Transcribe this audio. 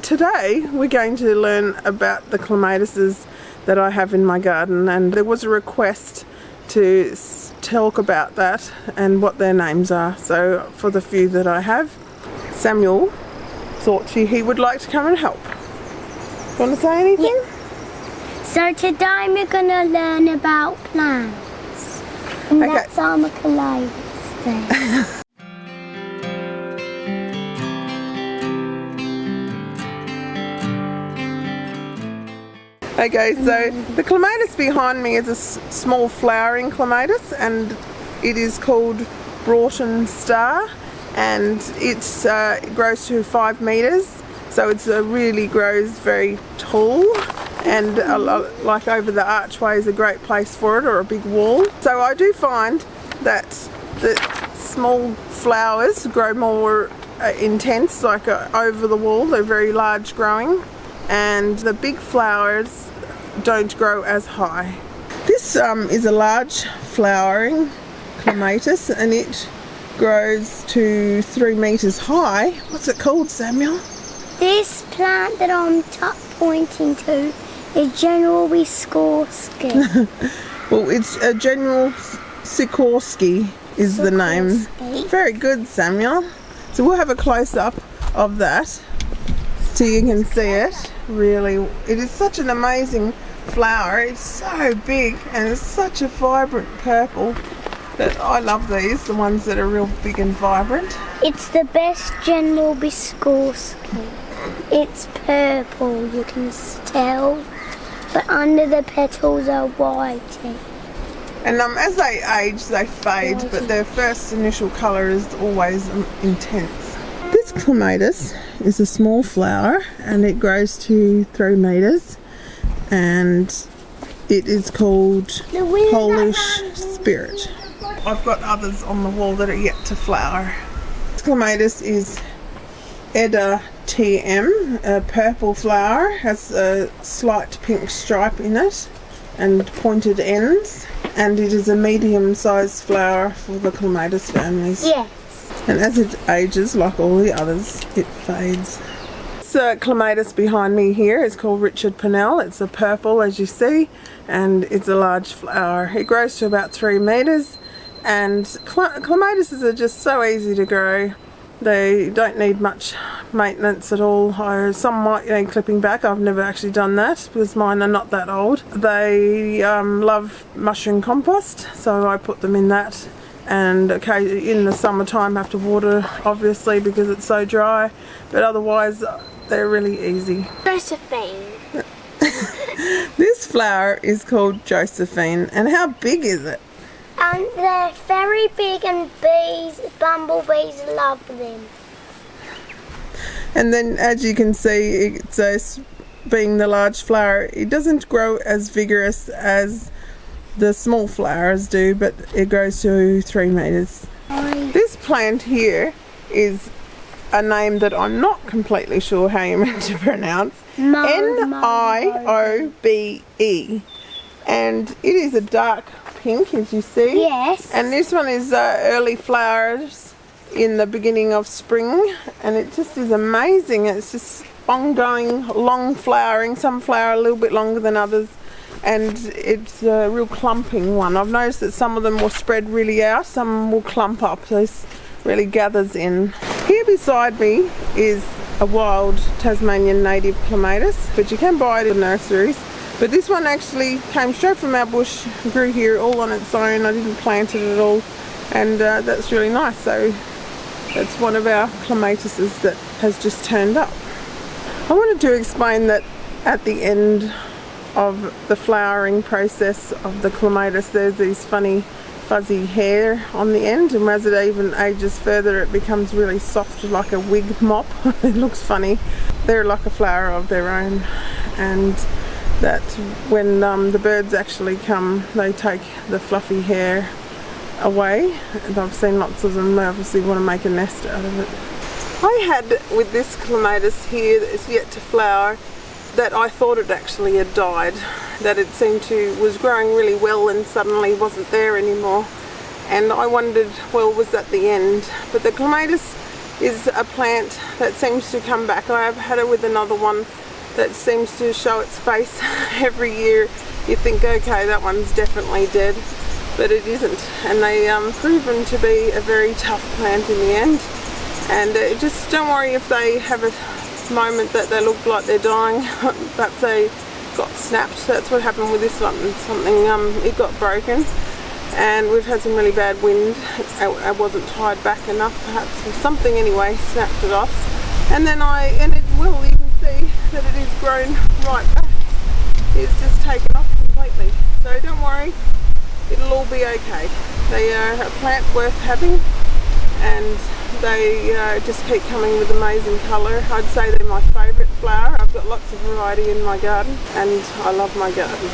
today we're going to learn about the clematises that I have in my garden, and there was a request to talk about that and what their names are. So for the few that I have, Samuel thought he would like to come and help. Want to say anything? Yeah. So today we're going to learn about plants. And Okay. that's our clematises there. Okay, so the clematis behind me is a small flowering clematis, and it is called Broughton Star, and it grows to 5 meters, so it really grows very tall, and like over the archway is a great place for it, or a big wall. So I do find that the small flowers grow more intense, like over the wall. They're very large growing, and the big flowers don't grow as high. This is a large flowering clematis, and it grows to 3 meters high. What's it called, Samuel? This plant that I'm pointing to is General Sikorsky. Well, it's a General Sikorsky is the name. Sikorsky. Very good, Samuel. So we'll have a close-up of that so you can see it. Really, it is such an amazing flower. It's so big and it's such a vibrant purple that I love these, the ones that are real big and vibrant. It's the best General Sikorsky. It's purple, you can tell, but under the petals are whitey. And as they age, they fade, but their first initial colour is always intense. This clematis is a small flower, and it grows to 3 meters, and it is called Polish Spirit. I've got others on the wall that are yet to flower. This clematis is Edda TM, a purple flower, has a slight pink stripe in it and pointed ends, and it is a medium-sized flower for the clematis families. Yes. And as it ages, like all the others, it fades. This clematis behind me here is called Richard Pennell. It's a purple, as you see, and it's a large flower. It grows to about 3 meters, and clematises are just so easy to grow. They don't need much maintenance at all. Some might need clipping back. I've never actually done that because mine are not that old. They love mushroom compost, so I put them in that. And okay, in the summertime have to water, obviously, because it's so dry, but otherwise they're really easy. Josephine. This flower is called Josephine, and how big is it? And they're very big, and bumblebees love them. And then, as you can see, it's being the large flower, it doesn't grow as vigorous as the small flowers do, but it grows to 3 meters. This plant here is a name that I'm not completely sure how you're meant to pronounce. Niobe, and it is a dark pink, as you see. Yes. And this one is early flowers in the beginning of spring, and it just is amazing. It's just ongoing, long flowering. Some flower a little bit longer than others, and it's a real clumping one. I've noticed that some of them will spread really out, some will clump up, so this really gathers in. Here beside me is a wild Tasmanian native clematis, but you can buy it in nurseries. But this one actually came straight from our bush, grew here all on its own. I didn't plant it at all, and that's really nice. So that's one of our clematises that has just turned up. I wanted to explain that at the end of the flowering process of the clematis, there's these funny fuzzy hair on the end, and as it even ages further it becomes really soft, like a wig mop. It looks funny. They're like a flower of their own, and that when the birds actually come, they take the fluffy hair away, and I've seen lots of them. They obviously want to make a nest out of it. I had with this clematis here that is yet to flower, that I thought it actually had died, that it was growing really well and suddenly wasn't there anymore, and I wondered, well, was that the end? But the clematis is a plant that seems to come back. I have had it with another one that seems to show its face every year. You think, okay, that one's definitely dead, but it isn't. And they proven to be a very tough plant in the end. And just don't worry if they have a moment that they look like they're dying. Perhaps they got snapped. That's what happened with this one. Something, it got broken, and we've had some really bad wind. I wasn't tied back enough, perhaps, or something. Anyway, snapped it off, and then it will. You can see that it is grown right back. It's just taken off completely. So don't worry, it'll all be okay. They are a plant worth having, and they just keep coming with amazing colour. I'd say they're my favourite flower. I've got lots of variety in my garden, and I love my garden.